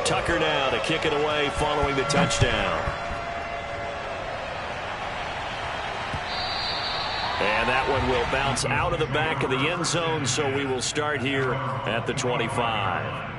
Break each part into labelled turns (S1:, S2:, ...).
S1: Tucker now to kick it away following the touchdown. And that one will bounce out of the back of the end zone, so we will start here at the 25.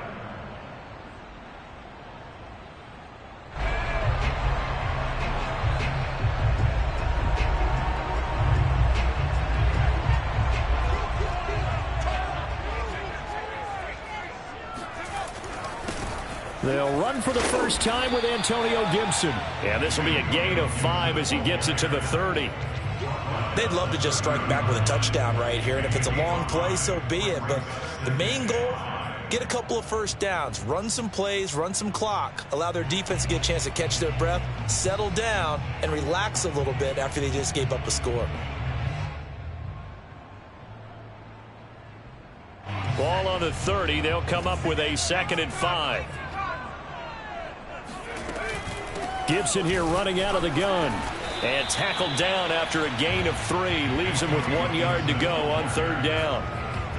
S2: They'll run for the first time with Antonio Gibson.
S1: And this will be a gain of 5 as he gets it to the 30.
S3: They'd love to just strike back with a touchdown right here, and if it's a long play, so be it. But the main goal, get a couple of first downs, run some plays, run some clock, allow their defense to get a chance to catch their breath, settle down, and relax a little bit after they just gave up a score.
S1: Ball on the 30. They'll come up with a 2nd and 5.
S2: Gibson here running out of the gun.
S1: And tackled down after a gain of 3. Leaves him with 1 yard to go on 3rd down.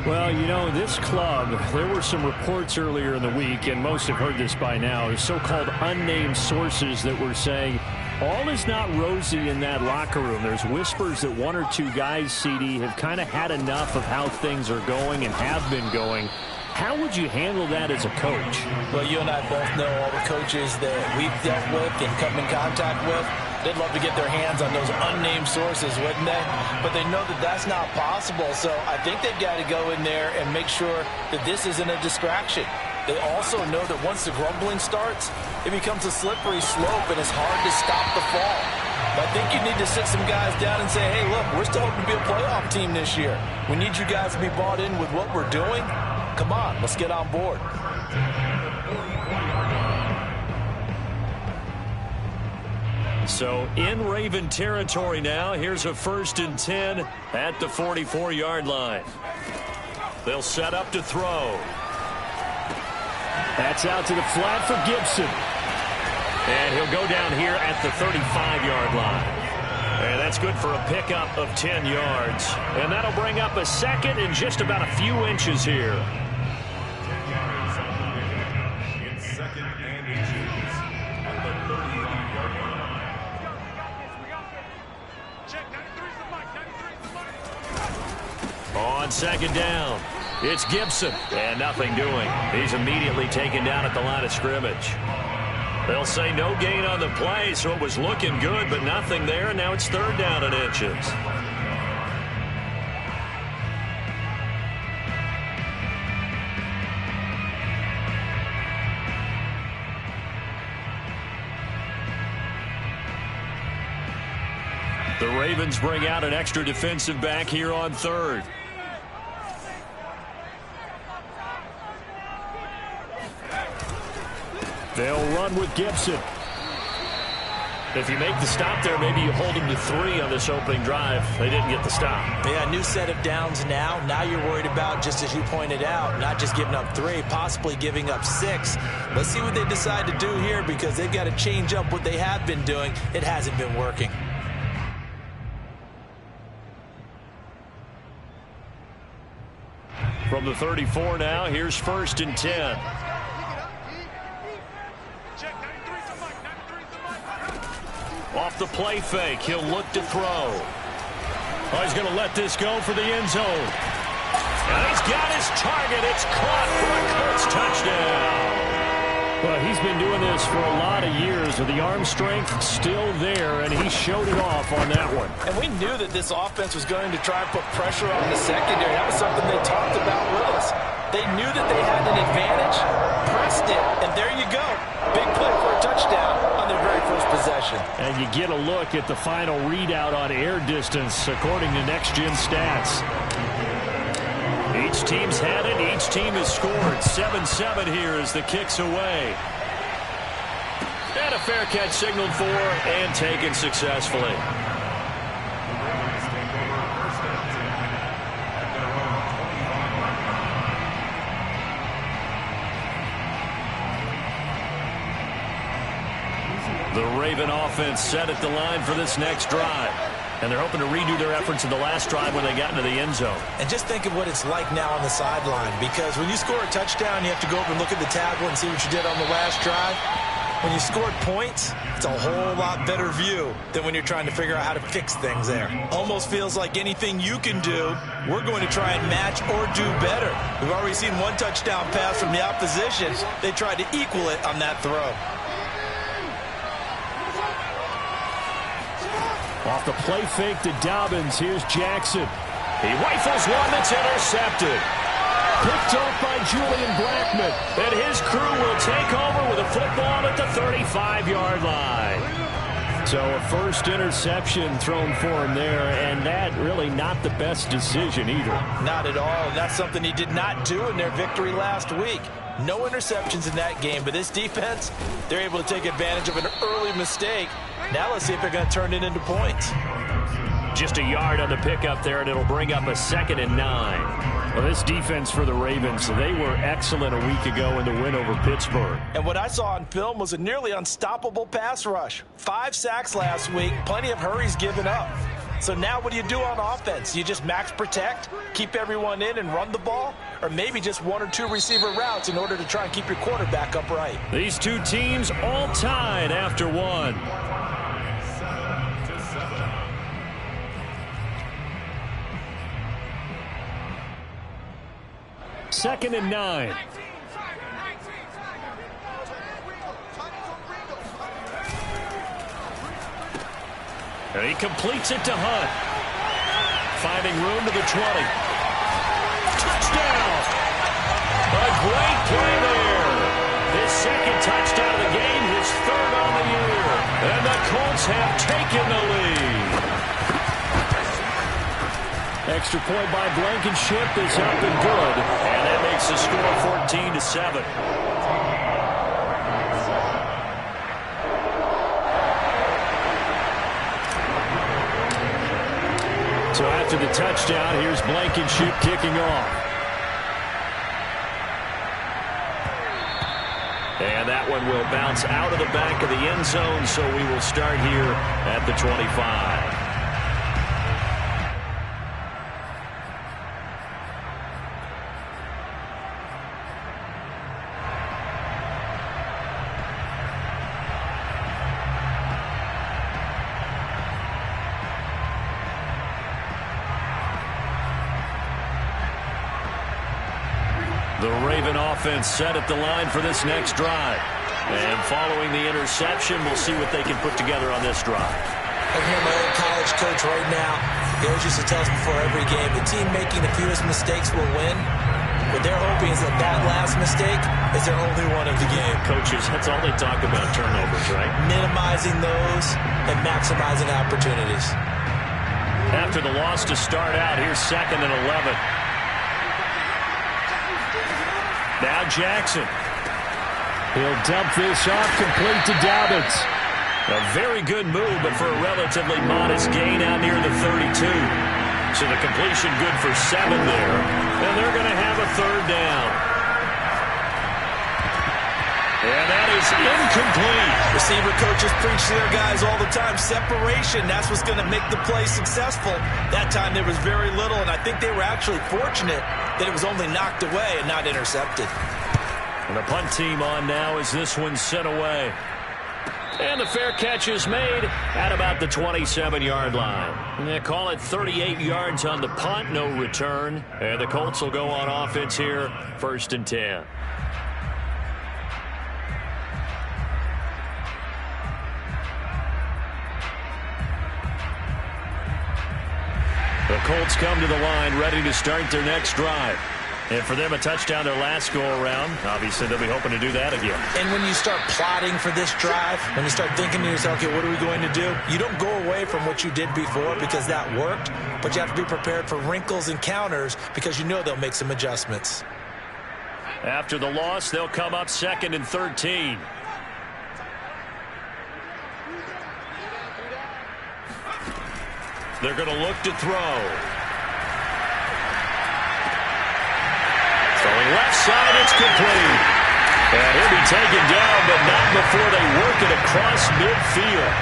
S2: Well, you know, this club, there were some reports earlier in the week, and most have heard this by now, the so-called unnamed sources that were saying all is not rosy in that locker room. There's whispers that 1 or 2 guys, CD, have kind of had enough of how things are going and have been going. How would you handle that as a coach?
S3: Well, you and I both know all the coaches that we've dealt with and come in contact with. They'd love to get their hands on those unnamed sources, wouldn't they? But they know that that's not possible. So I think they've got to go in there and make sure that this isn't a distraction. They also know that once the grumbling starts, it becomes a slippery slope and it's hard to stop the fall. But I think you need to sit some guys down and say, hey, look, we're still hoping to be a playoff team this year. We need you guys to be bought in with what we're doing. Come on, let's get on board.
S1: So in Raven territory now. Here's a 1st and 10 at the 44-yard line. They'll set up to throw.
S2: That's out to the flat for Gibson.
S1: And he'll go down here at the 35-yard line. And that's good for a pickup of 10 yards. And that'll bring up a 2nd and just about a few inches here. On 2nd down, it's Gibson, and nothing doing. He's immediately taken down at the line of scrimmage. They'll say no gain on the play, so it was looking good, but nothing there, and now it's 3rd down and inches. The Ravens bring out an extra defensive back here on 3rd.
S2: They'll run with Gibson.
S1: If you make the stop there, maybe you hold them to 3 on this opening drive. They didn't get the stop.
S3: Yeah, new set of downs now. Now you're worried about, just as you pointed out, not just giving up 3, possibly giving up 6. Let's see what they decide to do here, because they've got to change up what they have been doing. It hasn't been working.
S1: From the 34 now, here's 1st and 10. Off the play fake, he'll look to throw. Oh, he's going to let this go for the end zone. And he's got his target. It's caught for a Kurtz touchdown.
S2: Well, he's been doing this for a lot of years with the arm strength still there, and he showed it off on that one.
S3: And we knew that this offense was going to try and put pressure on the secondary. That was something they talked about with us. They knew that they had an advantage, pressed it, and there you go. Big play for a touchdown on their very first possession.
S2: And you get a look at the final readout on air distance according to Next Gen Stats.
S1: Each team's had it. Each team has scored. 7-7 here as the kick's away. And a fair catch signaled for and taken successfully. The Raven offense set at the line for this next drive. And they're hoping to redo their efforts in the last drive when they got into the end zone.
S3: And just think of what it's like now on the sideline, because when you score a touchdown, you have to go over and look at the tablet and see what you did on the last drive. When you scored points, it's a whole lot better view than when you're trying to figure out how to fix things there. Almost feels like anything you can do, we're going to try and match or do better. We've already seen one touchdown pass from the opposition. They tried to equal it on that throw.
S2: Off the play fake to Dobbins. Here's Jackson.
S1: He rifles one that's intercepted.
S2: Picked off by Julian Blackmon.
S1: And his crew will take over with a football at the 35-yard line.
S2: So a first interception thrown for him there, and that really not the best decision either.
S3: Not at all, and that's something he did not do in their victory last week. No interceptions in that game, but this defense, they're able to take advantage of an early mistake. Now let's see if they're going to turn it into points.
S1: Just a yard on the pickup there, and it'll bring up a 2nd and 9.
S2: Well, this defense for the Ravens, they were excellent a week ago in the win over Pittsburgh.
S3: And what I saw on film was a nearly unstoppable pass rush. 5 sacks last week, plenty of hurries given up. So now what do you do on offense? You just max protect, keep everyone in and run the ball? Or maybe just 1 or 2 receiver routes in order to try and keep your quarterback upright?
S2: These two teams all tied after one. Second and 9.
S1: And he completes it to Hunt. Finding room to the 20. Touchdown! A great play there. His 2nd touchdown of the game, his 3rd on the year. And the Colts have taken the lead.
S2: Extra point by Blankenship is up and good.
S1: And that makes the score 14-7.
S2: So after the touchdown, here's Blankenship kicking off.
S1: And that one will bounce out of the back of the end zone, so we will start here at the 25. The Raven offense set at the line for this next drive. And following the interception, we'll see what they can put together on this drive.
S3: I hear my old college coach right now. He always used to tell us before every game, the team making the fewest mistakes will win. What they're hoping is that that last mistake is their only one of the game.
S1: Coaches, that's all they talk about, turnovers, right?
S3: Minimizing those and maximizing opportunities.
S1: After the loss to start out, here's 2nd and 11. Now Jackson.
S2: He'll dump this off complete to Dobbins.
S1: A very good move, but for a relatively modest gain out near the 32. So the completion good for 7 there. And they're going to have a 3rd down. And that is incomplete.
S3: Receiver coaches preach to their guys all the time. Separation, that's what's going to make the play successful. That time there was very little, and I think they were actually fortunate that it was only knocked away and not intercepted.
S1: And the punt team on now as this one's sent away. And the fair catch is made at about the 27-yard line. And they call it 38 yards on the punt, no return. And the Colts will go on offense here, 1st and 10. The Colts come to the line ready to start their next drive. And for them, a touchdown their last go-around. Obviously, they'll be hoping to do that again.
S3: And when you start plotting for this drive, when you start thinking to yourself, okay, what are we going to do? You don't go away from what you did before because that worked, but you have to be prepared for wrinkles and counters because you know they'll make some adjustments.
S1: After the loss, they'll come up 2nd and 13. They're going to look to throw. Throwing left side, it's complete. And he'll be taken down, but not before they work it across midfield.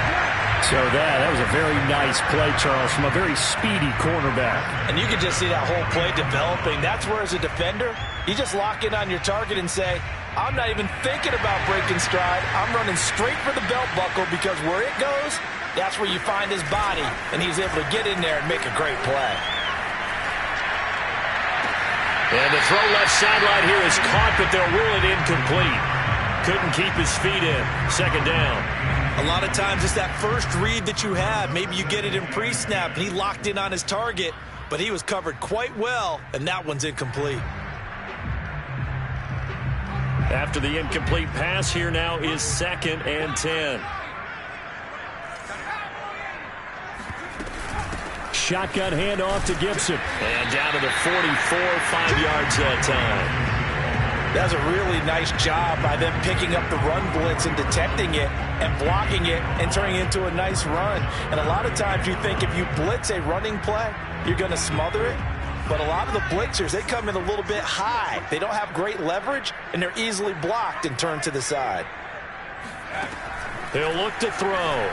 S2: So that was a very nice play, Charles, from a very speedy cornerback.
S3: And you can just see that whole play developing. That's where, as a defender, you just lock in on your target and say, I'm not even thinking about breaking stride. I'm running straight for the belt buckle, because where it goes, that's where you find his body, and he's able to get in there and make a great play.
S1: And the throw left sideline here is caught, but they'll rule it incomplete. Couldn't keep his feet in. Second down.
S3: A lot of times it's that first read that you have. Maybe you get it in pre-snap, and he locked in on his target, but he was covered quite well, and that one's incomplete.
S1: After the incomplete pass, here now is 2nd and 10.
S2: Shotgun handoff to Gibson.
S1: And down to the 44, 5 yards that time.
S3: That was a really nice job by them picking up the run blitz and detecting it and blocking it and turning it into a nice run. And a lot of times you think if you blitz a running play, you're going to smother it. But a lot of the blitzers, they come in a little bit high. They don't have great leverage, and they're easily blocked and turned to the side.
S1: He'll look to throw.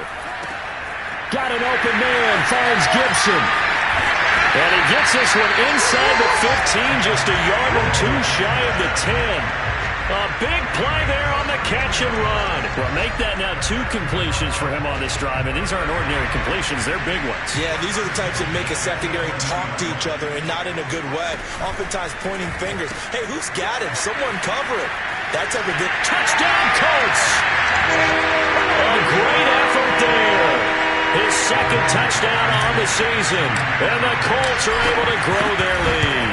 S2: Got an open man, finds Gibson.
S1: And he gets this one inside the 15, just a yard or two shy of the 10. A big play there on the catch and run.
S2: Well, make that now 2 completions for him on this drive, and these aren't ordinary completions. They're big ones.
S3: Yeah, these are the types that make a secondary talk to each other, and not in a good way. Oftentimes pointing fingers. Hey, who's got him? Someone cover it. That type of good.
S1: Touchdown, Colts! A great effort there. His 2nd touchdown on the season, and the Colts are able to grow their lead.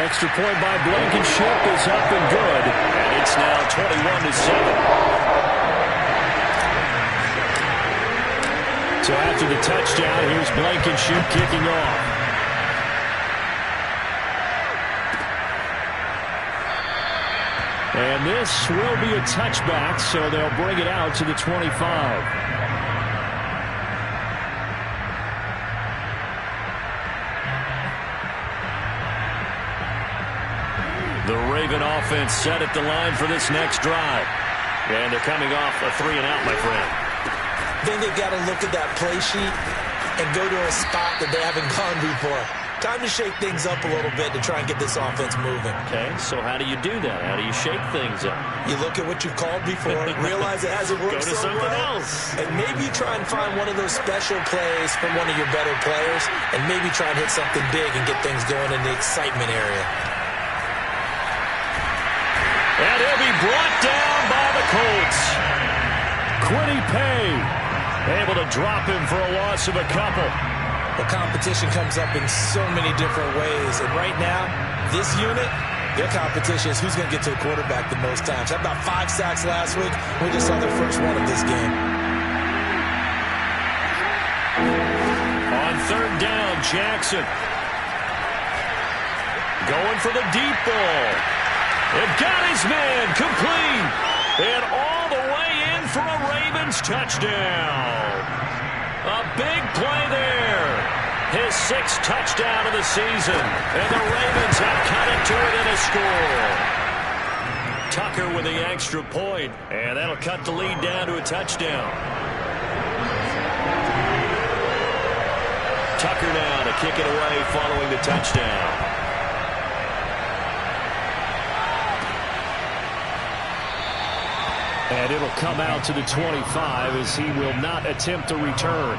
S2: Extra point by Blankenship is up and good.
S1: And it's now 21-7.
S2: So after the touchdown, here's Blankenship kicking off. And this will be a touchback, so they'll bring it out to the 25.
S1: The Raven offense set at the line for this next drive. And they're coming off a 3-and-out, my friend.
S3: Then they've got to look at that play sheet and go to a spot that they haven't gone before. Time to shake things up a little bit to try and get this offense moving.
S1: Okay, so how do you do that? How do you shake things up?
S3: You look at what you've called before, realize it hasn't worked
S1: Go to
S3: so
S1: something
S3: well,
S1: else.
S3: and maybe try and find one of those special plays from one of your better players, and maybe try and hit something big and get things going in the excitement area.
S1: And he'll be brought down by the Colts.
S2: Quiddy Pay able to drop him for a loss of a couple.
S3: The competition comes up in so many different ways, and right now, this unit, their competition is who's going to get to the quarterback the most times. Had about 5 sacks last week. We just saw their first one of this game.
S1: On 3rd down, Jackson. Going for the deep ball. It got his man complete. And all the way in for a Ravens touchdown. A big play there. His 6th touchdown of the season. And the Ravens have cut it to within a score. Tucker with the extra point. And that'll cut the lead down to a touchdown. Tucker now to kick it away following the touchdown.
S2: And it'll come out to the 25 as he will not attempt a return.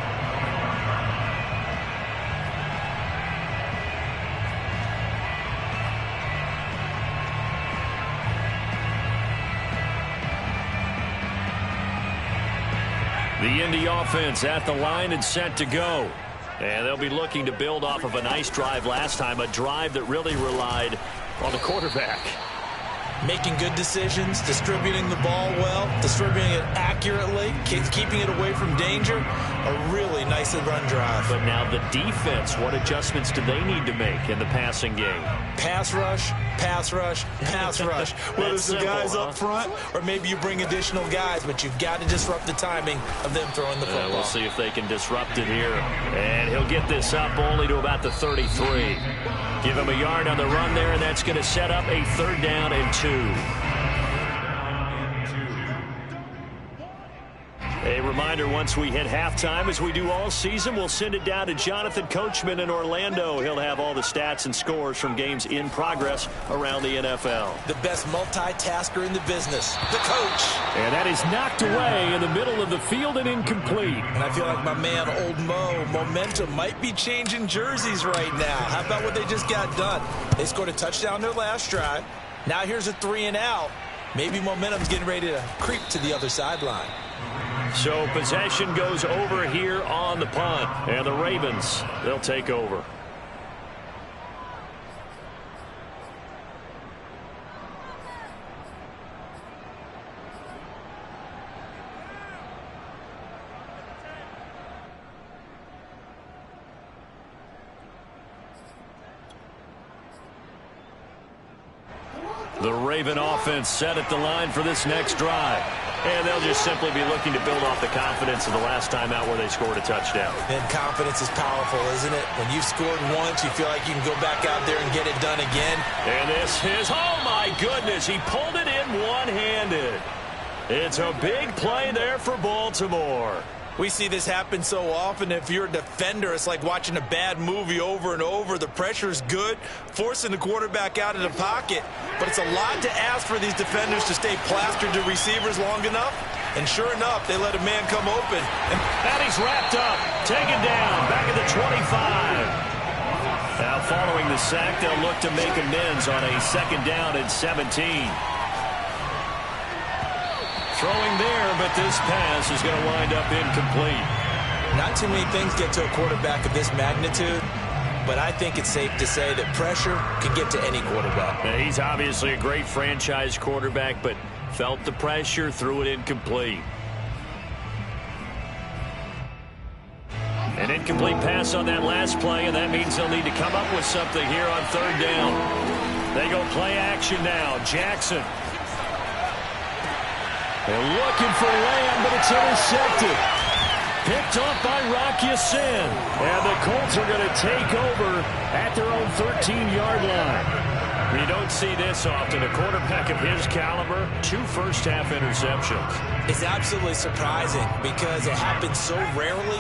S1: The Indy offense at the line and set to go. And they'll be looking to build off of a nice drive last time, a drive that really relied on the quarterback.
S3: Making good decisions, distributing the ball well, distributing it accurately, keeping it away from danger. A really nice run drive.
S1: But now the defense, what adjustments do they need to make in the passing game?
S3: Pass rush, pass rush, pass rush. Whether it's the guys up front or maybe you bring additional guys, but you've got to disrupt the timing of them throwing the football.
S1: We'll see if they can disrupt it here. And he'll get this up only to about the 33. Give him a yard on the run there, and that's going to set up a 3rd down and 2. A reminder, once we hit halftime, as we do all season, we'll send it down to Jonathan Coachman in Orlando. He'll have all the stats and scores from games in progress around the NFL.
S3: The best multitasker in the business, the coach.
S2: And that is knocked away in the middle of the field and incomplete.
S3: And I feel like my man, Old Mo, momentum might be changing jerseys right now. How about what they just got done? They scored a touchdown their last drive. Now here's a 3 and out. Maybe momentum's getting ready to creep to the other sideline.
S1: So possession goes over here on the punt. And the Ravens, they'll take over. The Raven offense set at the line for this next drive. And they'll just simply be looking to build off the confidence of the last time out where they scored a touchdown.
S3: And confidence is powerful, isn't it? When you've scored once, you feel like you can go back out there and get it done again.
S1: And this is, oh my goodness, he pulled it in one-handed. It's a big play there for Baltimore.
S3: We see this happen so often. If you're a defender, it's like watching a bad movie over and over. The pressure's good, forcing the quarterback out of the pocket. But it's a lot to ask for these defenders to stay plastered to receivers long enough. And sure enough, they let a man come open.
S1: And he's wrapped up, taken down, back at the 25. Now following the sack, they'll look to make amends on a 2nd down and 17. Throwing there, but this pass is going to wind up incomplete.
S3: Not too many things get to a quarterback of this magnitude, but I think it's safe to say that pressure can get to any quarterback.
S1: Now, he's obviously a great franchise quarterback, but felt the pressure, threw it incomplete. An incomplete pass on that last play, and that means they'll need to come up with something here on 3rd down. They go play action now. Jackson. They're looking for Lamb, but it's intercepted. Picked off by Rocky Sin. And the Colts are going to take over at their own 13-yard line. You don't see this often. A quarterback of his caliber, 2 first-half interceptions.
S3: It's absolutely surprising because it happens so rarely.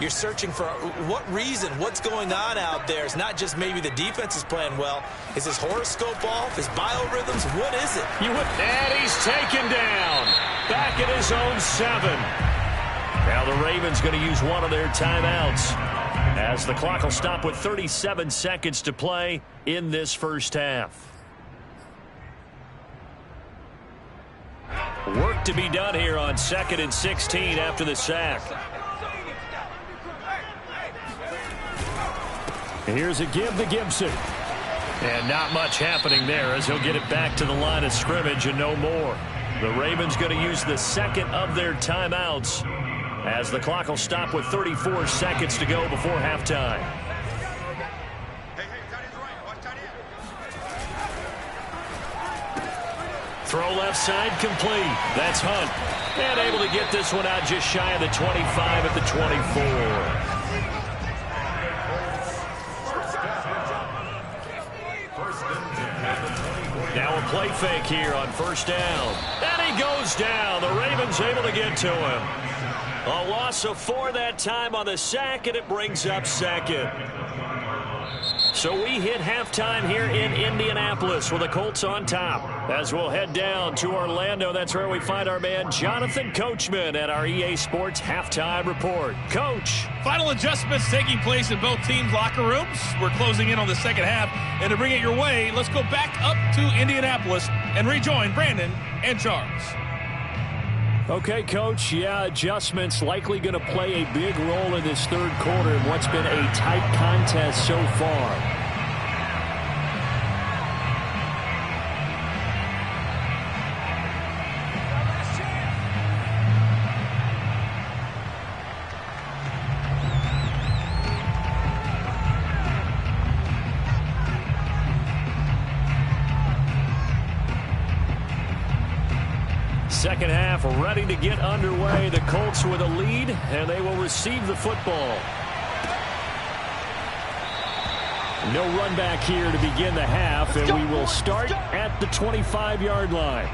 S3: You're searching for what reason, what's going on out there. It's not just maybe the defense is playing well. Is his horoscope off? His biorhythms? What is it?
S1: And he's taken down. Back at his own 7. Now the Ravens going to use one of their timeouts as the clock will stop with 37 seconds to play in this first half. Work to be done here on 2nd and 16 after the sack.
S2: Here's a give to Gibson.
S1: And not much happening there as he'll get it back to the line of scrimmage and no more. The Ravens going to use the 2nd of their timeouts as the clock will stop with 34 seconds to go before halftime. Throw left side complete. That's Hunt. And able to get this one out just shy of the 25 at the 24. Now a play fake here on 1st down. And he goes down. The Ravens able to get to him. A loss of 4 that time on the sack, and it brings up 2nd. So we hit halftime here in Indianapolis with the Colts on top. As we'll head down to Orlando, that's where we find our man Jonathan Coachman at our EA Sports Halftime Report. Coach.
S4: Final adjustments taking place in both teams' locker rooms. We're closing in on the 2nd half. And to bring it your way, let's go back up to Indianapolis and rejoin Brandon and Charles.
S2: Okay, Coach, adjustments likely going to play a big role in this 3rd quarter in what's been a tight contest so far.
S1: Second half ready to get underway. The Colts with a lead, and they will receive the football. No run back here to begin the half, and we will start at the 25-yard line.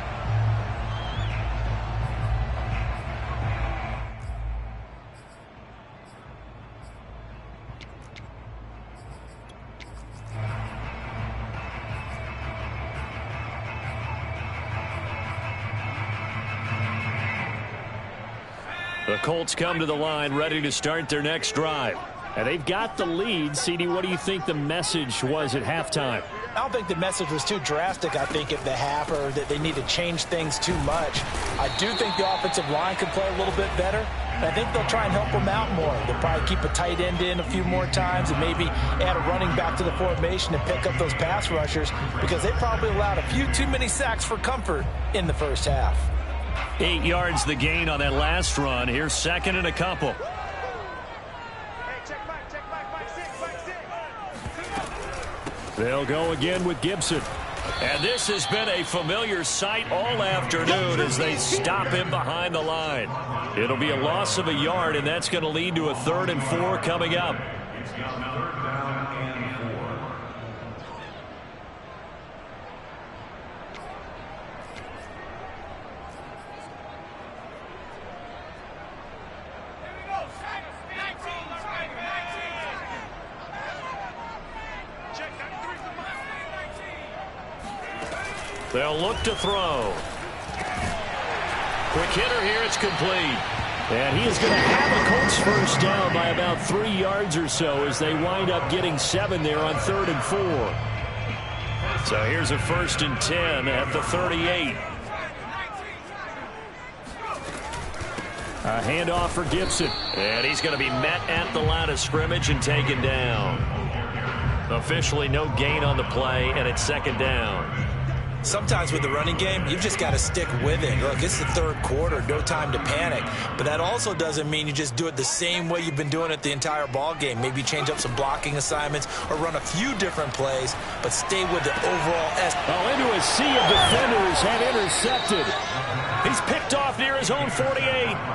S2: The Colts come to the line ready to start their next drive. And they've got the lead. CD, what do you think the message was at halftime?
S3: I don't think the message was too drastic, I think, at the half, or that they need to change things too much. I do think the offensive line could play a little bit better. And I think they'll try and help them out more. They'll probably keep a tight end in a few more times and maybe add a running back to the formation and pick up those pass rushers, because they probably allowed a few too many sacks for comfort in the first half.
S2: 8 yards the gain on that last run. Here's second and a couple. They'll go again with Gibson.
S1: And this has been a familiar sight all afternoon as they stop him behind the line.
S2: It'll be a loss of a yard, and that's going to lead to a 3rd and 4 coming up.
S1: They'll look to throw. Quick hitter here. It's complete.
S2: And he is going to have a Colts first down by about 3 yards or so as they wind up getting 7 there on 3rd and 4.
S1: So here's a 1st and 10 at the 38.
S2: A handoff for Gibson.
S1: And he's going to be met at the line of scrimmage and taken down. Officially no gain on the play, and it's 2nd down.
S3: Sometimes with the running game, you've just got to stick with it. Look, it's the 3rd quarter, no time to panic. But that also doesn't mean you just do it the same way you've been doing it the entire ball game. Maybe change up some blocking assignments or run a few different plays, but stay with the overall
S2: into a sea of defenders and intercepted.
S1: He's picked off near his own 48,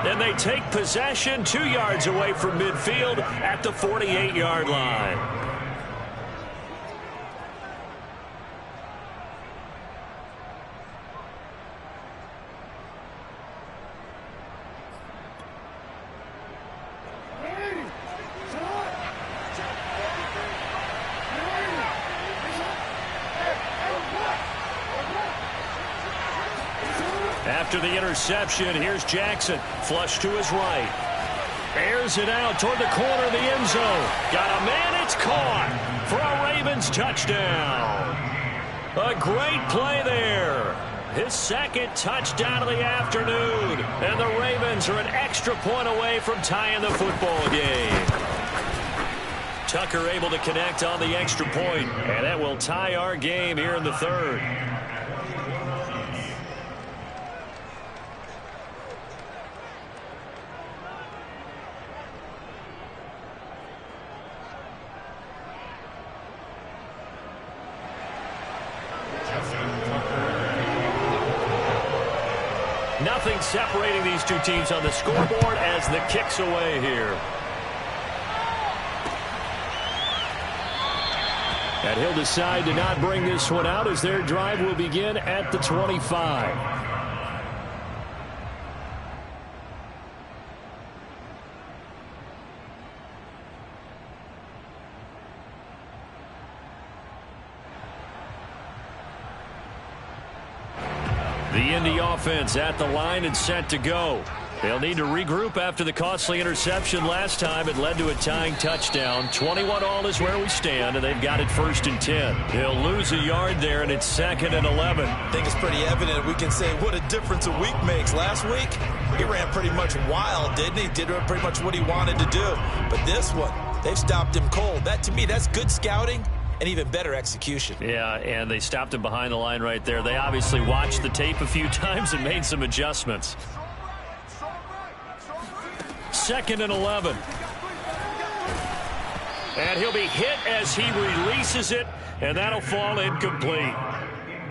S1: and they take possession 2 yards away from midfield at the 48-yard line. After the interception, here's Jackson. Flush to his right. Airs it out toward the corner of the end zone. Got a man, it's caught for a Ravens touchdown. A great play there. His 2nd touchdown of the afternoon. And the Ravens are an extra point away from tying the football game. Tucker able to connect on the extra point, and that will tie our game here in the 3rd. Nothing separating these two teams on the scoreboard as the kick's away here.
S2: And he'll decide to not bring this one out as their drive will begin at the 25.
S1: The Indy offense at the line and set to go. They'll need to regroup after the costly interception last time. It led to a tying touchdown. 21-all is where we stand, and they've got it 1st and 10. He'll lose a yard there, and it's 2nd and 11.
S3: I think it's pretty evident we can say what a difference a week makes. Last week, he ran pretty much wild, didn't he? Did pretty much what he wanted to do. But this one, they've stopped him cold. That, to me, that's good scouting and even better execution.
S1: Yeah, and they stopped him behind the line right there. They obviously watched the tape a few times and made some adjustments. 2nd and 11. And he'll be hit as he releases it, and that'll fall incomplete.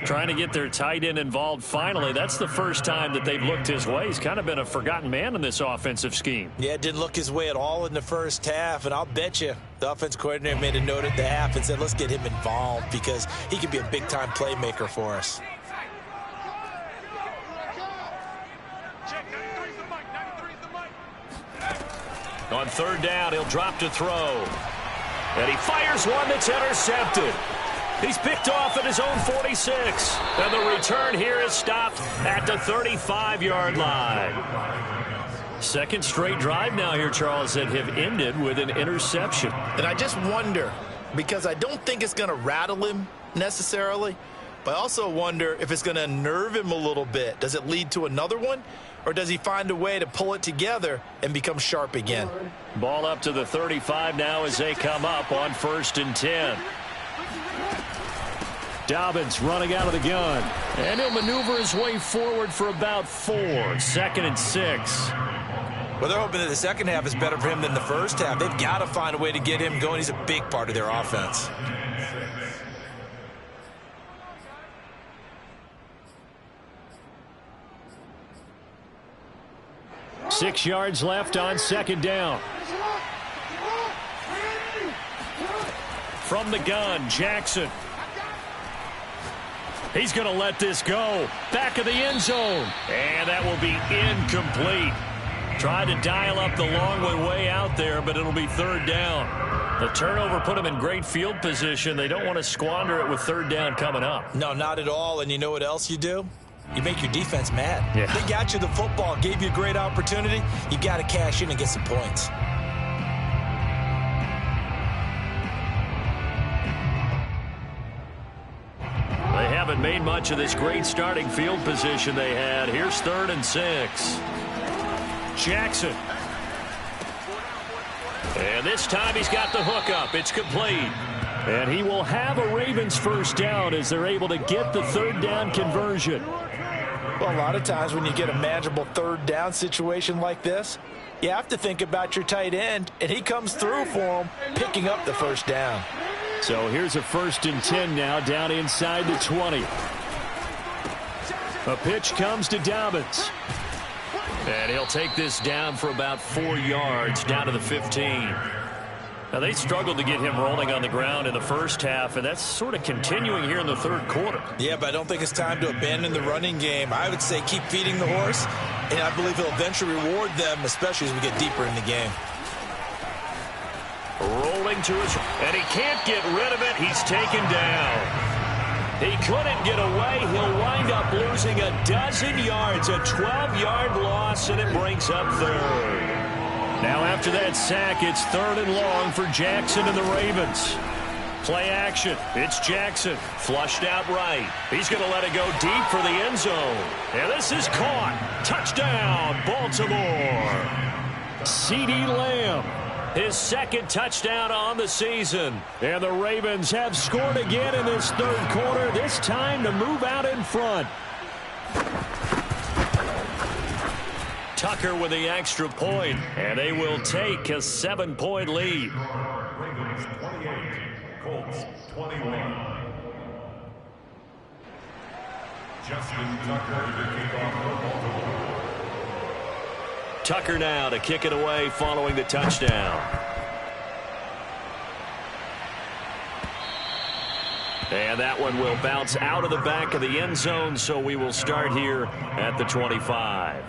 S1: Trying to get their tight end involved finally. That's the first time that they've looked his way. He's kind of been a forgotten man in this offensive scheme.
S3: Yeah, it didn't look his way at all in the first half, and I'll bet you the offense coordinator made a note at the half and said, let's get him involved because he could be a big-time playmaker for us.
S1: On 3rd down, he'll drop to throw. And he fires one that's intercepted. He's picked off at his own 46. And the return here is stopped at the 35-yard line.
S2: Second straight drive now here, Charles, that have ended with an interception.
S3: And I just wonder, because I don't think it's going to rattle him necessarily, but I also wonder if it's going to nerve him a little bit. Does it lead to another one? Or does he find a way to pull it together and become sharp again?
S2: Ball up to the 35 now as they come up on 1st and 10. Dobbins running out of the gun. And he'll maneuver his way forward for about 4. 2nd and 6.
S3: Well, they're hoping that the second half is better for him than the first half. They've got to find a way to get him going. He's a big part of their offense.
S2: Six yards left on 2nd down. From the gun, Jackson. He's going to let this go. Back of the end zone. And that will be incomplete. Tried to dial up the long way out there, but it'll be 3rd down. The turnover put them in great field position. They don't want to squander it with 3rd down coming up.
S3: No, not at all. And you know what else you do? You make your defense mad.
S2: Yeah.
S3: They got you the football, gave you a great opportunity. You got to cash in and get some points.
S2: They haven't made much of this great starting field position they had. Here's 3rd and 6. Jackson. And this time he's got the hook up. It's complete. And he will have a Ravens first down as they're able to get the 3rd down conversion.
S3: Well, a lot of times when you get a manageable 3rd down situation like this, you have to think about your tight end, and he comes through for him, picking up the first down.
S2: So here's a 1st and 10 now, down inside the 20. A pitch comes to Dobbins. And he'll take this down for about 4 yards, down to the 15. Now, they struggled to get him rolling on the ground in the first half, and that's sort of continuing here in the 3rd quarter.
S3: Yeah, but I don't think it's time to abandon the running game. I would say keep feeding the horse, and I believe he'll eventually reward them, especially as we get deeper in the game.
S2: Rolling to his, and he can't get rid of it. He's taken down. He couldn't get away. He'll wind up losing a dozen yards, a 12-yard loss, and it brings up 3rd. Now after that sack, it's 3rd and long for Jackson and the Ravens. Play action. It's Jackson. Flushed out right. He's going to let it go deep for the end zone. And this is caught. Touchdown, Baltimore. CeeDee Lamb. His 2nd touchdown on the season. And the Ravens have scored again in this 3rd quarter, this time to move out in front. Tucker with the extra point, and they will take a 7-point lead.
S5: Ravens 28, Colts 21. Justin Tucker to kick off for Baltimore.
S2: Tucker now to kick it away following the touchdown. And that one will bounce out of the back of the end zone, so we will start here at the 25.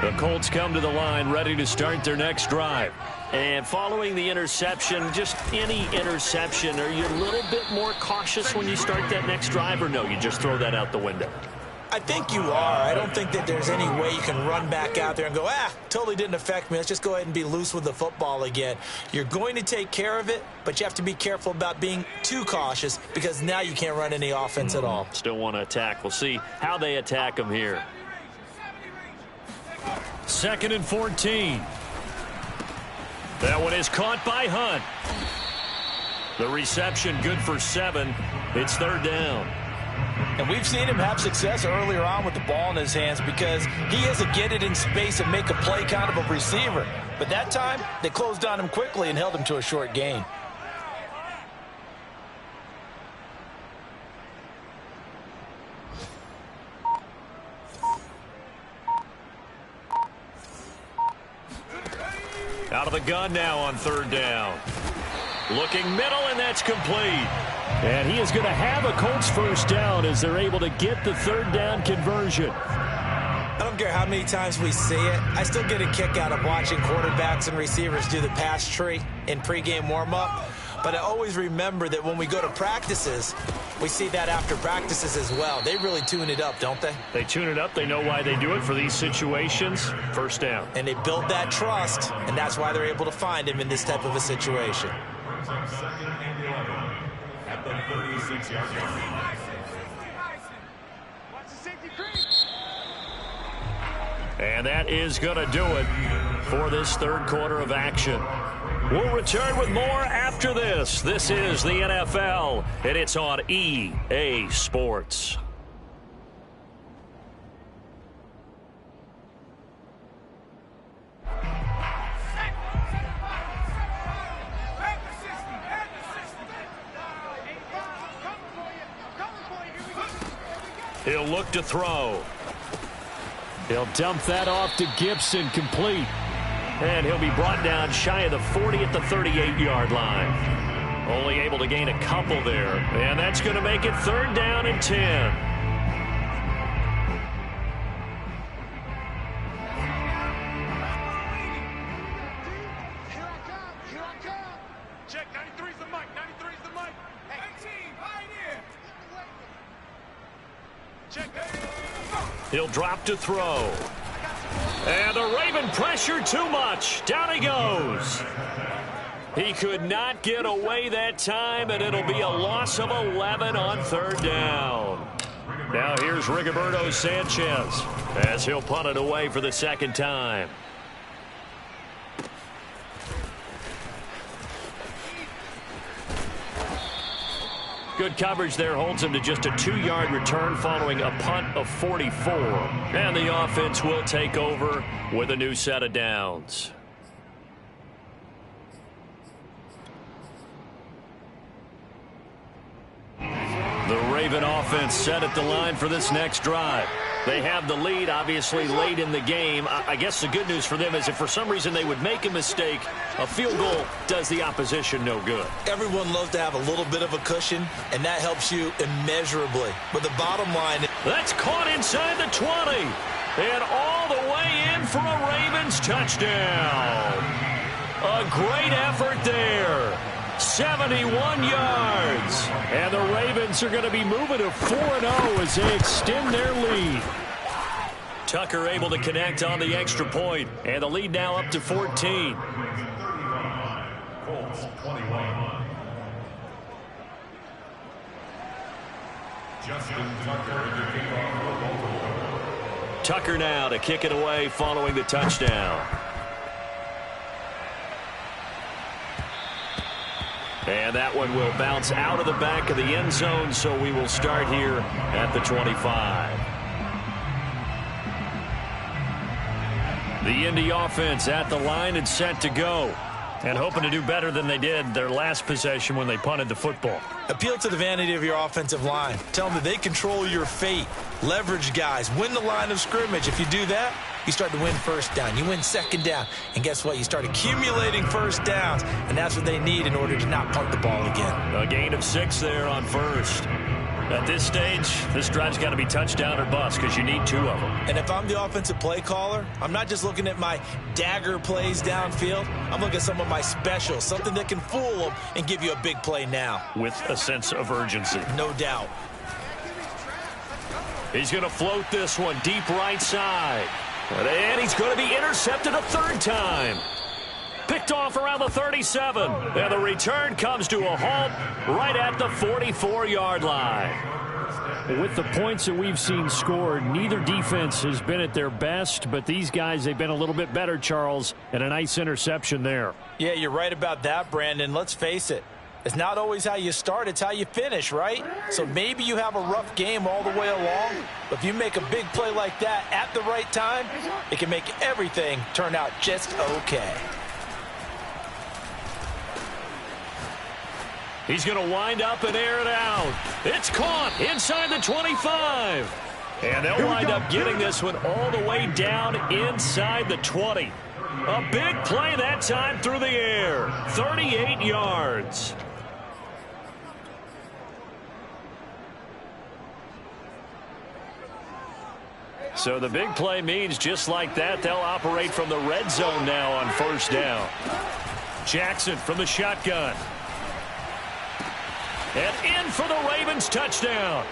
S2: The Colts come to the line ready to start their next drive. And following the interception, just any interception, are you a little bit more cautious when you start that next drive, or no, you just throw that out the window?
S3: I think you are. I don't think that there's any way you can run back out there and go, totally didn't affect me. Let's just go ahead and be loose with the football again. You're going to take care of it, but you have to be careful about being too cautious because now you can't run any offense at all.
S2: Still want to attack. We'll see how they attack them here. 2nd and 14. That one is caught by Hunt. The reception good for 7. It's 3rd down.
S3: And we've seen him have success earlier on with the ball in his hands because he is a get it in space and make a play kind of a receiver. But that time, they closed on him quickly and held him to a short gain.
S2: Out of the gun now on 3rd down. Looking middle, and that's complete. And he is going to have a Colts first down as they're able to get the 3rd down conversion.
S3: I don't care how many times we see it. I still get a kick out of watching quarterbacks and receivers do the pass tree in pregame warm-up. But I always remember that when we go to practices, we see that after practices as well. They really tune it up, don't they?
S2: They tune it up. They know why they do it for these situations. First down.
S3: And they build that trust, and that's why they're able to find him in this type of a situation.
S5: Second and 11 at the 36-yard line.
S1: And that is going to do it for this third quarter of action. We'll return with more after this. This is the NFL, and it's on EA Sports. He'll look to throw.
S2: He'll dump that off to Gibson, complete.
S1: And he'll be brought down shy of the 40 at the 38-yard line. Only able to gain a couple there. And that's going to make it third down and 10. He'll drop to throw. And the Raven pressure too much. Down he goes. He could not get away that time, and it'll be a loss of 11 on third down. Now here's Rigoberto Sanchez as he'll punt it away for the second time. Good coverage there holds him to just a 2-yard return following a punt of 44. And the offense will take over with a new set of downs. The Raven offense set at the line for this next drive. They have the lead, obviously, late in the game. I guess the good news for them is if for some reason they would make a mistake, a field goal does the opposition no good.
S3: Everyone loves to have a little bit of a cushion, and that helps you immeasurably. But the bottom line...
S1: That's caught inside the 20. And all the way in for a Ravens touchdown. A great effort there. 71 yards.
S2: And the Ravens are going to be moving to 4-0 as they extend their lead.
S1: Tucker able to connect on the extra point, and the lead now up to 14.
S5: Colts 21. Justin Tucker to kick off for Baltimore.
S1: Tucker now to kick it away following the touchdown. And that one will bounce out of the back of the end zone, so we will start here at the 25. The Indy offense at the line and set to go. And hoping to do better than they did their last possession when they punted the football.
S3: Appeal to the vanity of your offensive line. Tell them that they control your fate. Leverage guys. Win the line of scrimmage. If you do that, you start to win first down. You win second down. And guess what? You start accumulating first downs. And that's what they need in order to not punt the ball again.
S1: A gain of 6 there on first. At this stage, this drive's got to be touchdown or bust because you need 2 of them.
S3: And if I'm the offensive play caller, I'm not just looking at my dagger plays downfield. I'm looking at some of my specials, something that can fool them and give you a big play now.
S1: With a sense of urgency.
S3: No doubt.
S1: He's going to float this one deep right side. And he's going to be intercepted a third time. Picked off around the 37. And the return comes to a halt right at the 44-yard line.
S2: With the points that we've seen scored, neither defense has been at their best, but these guys, they've been a little bit better, Charles, and a nice interception there.
S3: Yeah, you're right about that, Brandon. Let's face it. It's not always how you start, it's how you finish, right? So maybe you have a rough game all the way along, but if you make a big play like that at the right time, it can make everything turn out just okay.
S1: He's going to wind up and air it out. It's caught inside the 25. And they'll wind up getting this one all the way down inside the 20. A big play that time through the air. 38 yards. So the big play means just like that, they'll operate from the red zone now on first down. Jackson from the shotgun. And in for the Ravens touchdown.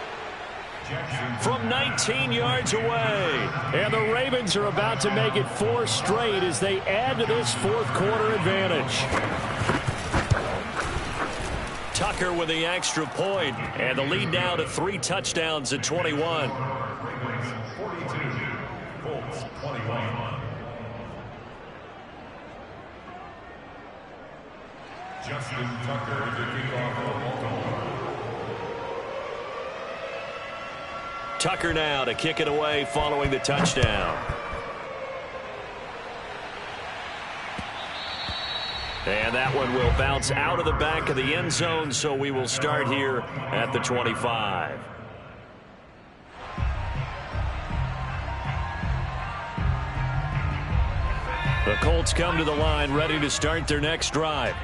S1: From 19 yards away.
S2: And the Ravens are about to make it 4 straight as they add to this fourth quarter advantage.
S1: Tucker with the extra point, and the lead now to 3 touchdowns at 21.
S5: Justin Tucker to kick off for Baltimore.
S1: Tucker now to kick it away following the touchdown. And that one will bounce out of the back of the end zone, so we will start here at the 25. The Colts come to the line ready to start their next drive.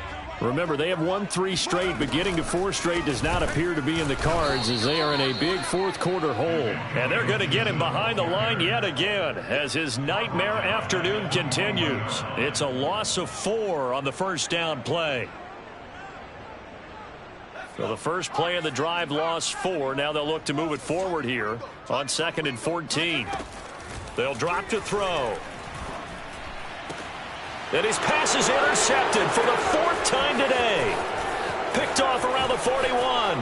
S1: Remember, they have won 3 straight, but getting to 4 straight does not appear to be in the cards as they are in a big fourth quarter hole. And they're going to get him behind the line yet again as his nightmare afternoon continues. It's a loss of 4 on the first down play. So the first play of the drive lost 4. Now they'll look to move it forward here on 2nd and 14. They'll drop to throw. And his pass is intercepted for the 4th time today. Picked off around the 41.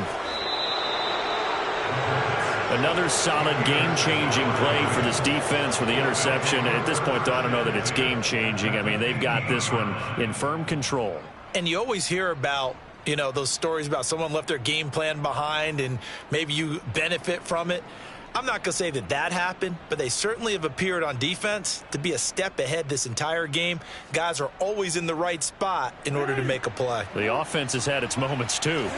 S1: Another solid game-changing play for this defense for the interception. At this point, though, I don't know that it's game-changing. I mean, they've got this one in firm control.
S3: And you always hear about, you know, those stories about someone left their game plan behind and maybe you benefit from it. I'm not going to say that that happened, but they certainly have appeared on defense to be a step ahead this entire game. Guys are always in the right spot in order to make a play.
S1: The offense has had its moments, too.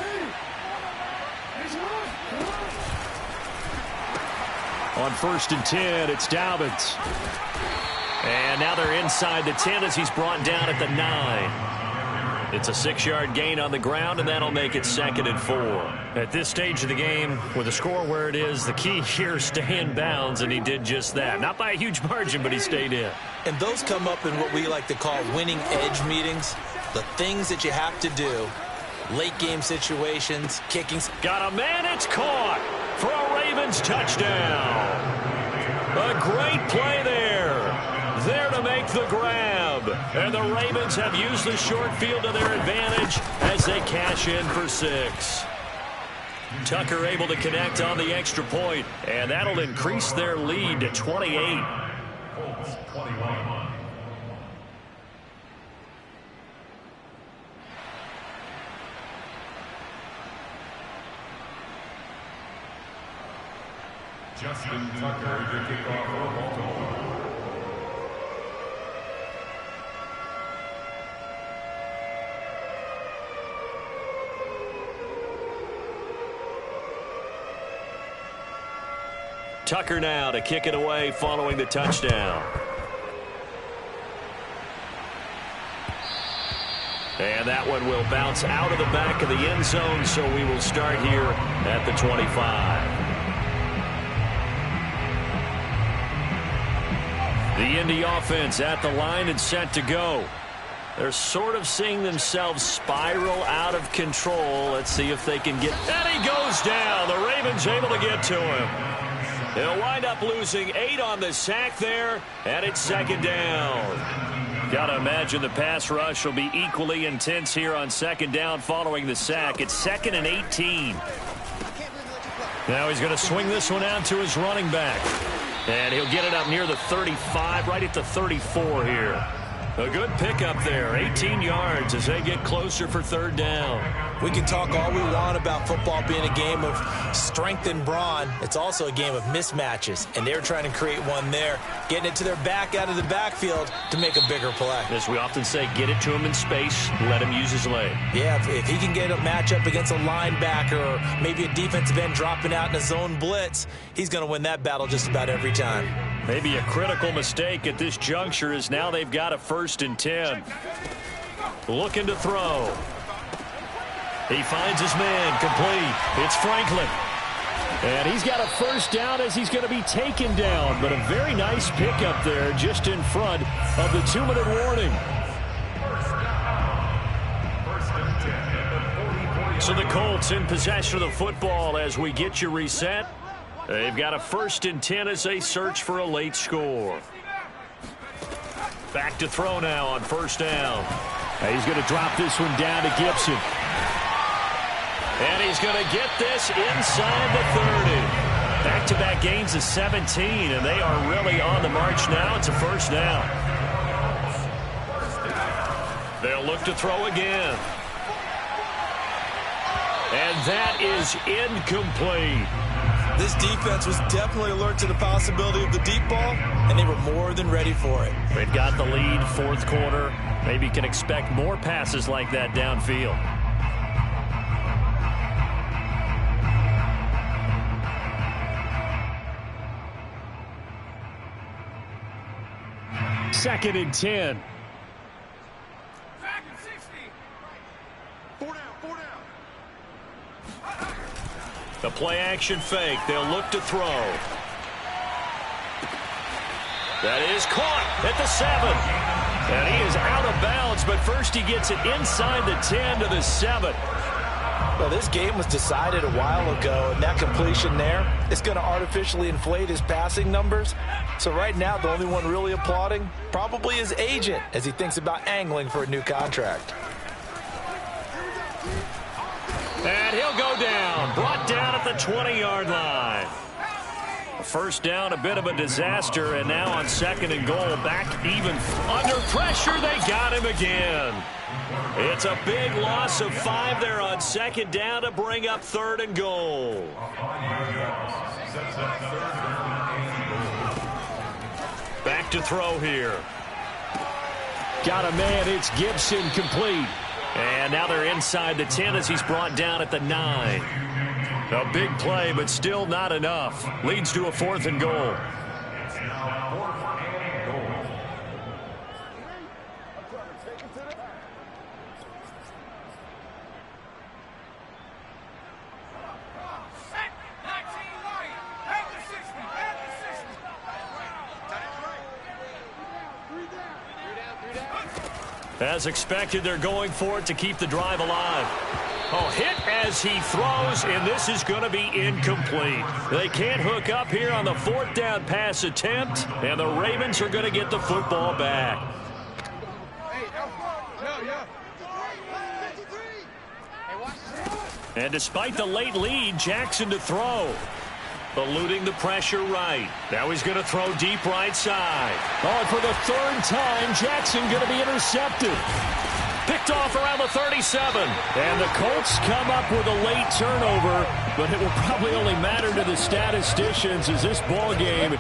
S2: On 1st and 10, it's Dobbins.
S1: And now they're inside the 10 as he's brought down at the 9. It's a 6-yard gain on the ground, and that'll make it 2nd and 4.
S2: At this stage of the game, with the score where it is, the key here is stay in bounds, and he did just that. Not by a huge margin, but he stayed in.
S3: And those come up in what we like to call winning edge meetings. The things that you have to do. Late game situations, kicking.
S1: Got a man, it's caught for a Ravens touchdown. A great play there. There to make the grab. And the Ravens have used the short field to their advantage as they cash in for 6. Tucker able to connect on the extra point, and that'll increase their lead to 28.
S5: Justin Tucker to kick off for Baltimore.
S1: Tucker now to kick it away following the touchdown. And that one will bounce out of the back of the end zone, so we will start here at the 25. The Indy offense at the line and set to go. They're sort of seeing themselves spiral out of control. Let's see if they can get... And he goes down. The Ravens able to get to him. They'll wind up losing 8 on the sack there, and it's 2nd down. Got to imagine the pass rush will be equally intense here on 2nd down following the sack. It's 2nd and 18.
S2: Now he's going to swing this one out to his running back.
S1: And he'll get it up near the 35, right at the 34 here. A good pickup there, 18 yards as they get closer for 3rd down.
S3: We can talk all we want about football being a game of strength and brawn. It's also a game of mismatches, and they're trying to create one there, getting it to their back out of the backfield to make a bigger play.
S1: As we often say, get it to him in space, let him use his leg.
S3: Yeah, if he can get a matchup against a linebacker or maybe a defensive end dropping out in a zone blitz, he's going to win that battle just about every time.
S1: Maybe a critical mistake at this juncture is now they've got a 1st and 10. Looking to throw. He finds his man complete. It's Franklin.
S2: And he's got a 1st down as he's going to be taken down. But a very nice pickup there just in front of the 2-minute warning.
S1: So the Colts in possession of the football as we get you reset. They've got a 1st and 10 as they search for a late score. Back to throw now on 1st down.
S2: He's going to drop this one down to Gibson.
S1: And he's going to get this inside the 30. Back-to-back gains of 17, and they are really on the march now. It's a 1st down. They'll look to throw again. And that is incomplete.
S3: This defense was definitely alert to the possibility of the deep ball, and they were more than ready for it.
S2: They've got the lead, 4th quarter. Maybe can expect more passes like that downfield. Second and 10.
S1: The play-action fake. They'll look to throw. That is caught at the 7. And he is out of bounds, but first he gets it inside the 10 to the 7.
S3: Well, this game was decided a while ago, and that completion there is going to artificially inflate his passing numbers. So right now, the only one really applauding probably his agent as he thinks about angling for a new contract.
S1: And he'll go down. Brought down at the 20-yard line. First down, a bit of a disaster, and now on 2nd and goal, back even under pressure. They got him again. It's a big loss of 5 there on 2nd down to bring up 3rd and goal. Back to throw here.
S2: Got a man. It's Gibson, complete.
S1: And now they're inside the 10 as he's brought down at the 9. A big play, but still not enough. Leads to a 4th and goal. As expected, they're going for it to keep the drive alive. Oh, hit as he throws, and this is going to be incomplete. They can't hook up here on the 4th down pass attempt, and the Ravens are going to get the football back. And despite the late lead, Jackson to throw. Eluding the pressure right. Now he's going to throw deep right side.
S2: Oh, and for the 3rd time, Jackson going to be intercepted.
S1: Picked off around the 37.
S2: And the Colts come up with a late turnover, but it will probably only matter to the statisticians as this ball game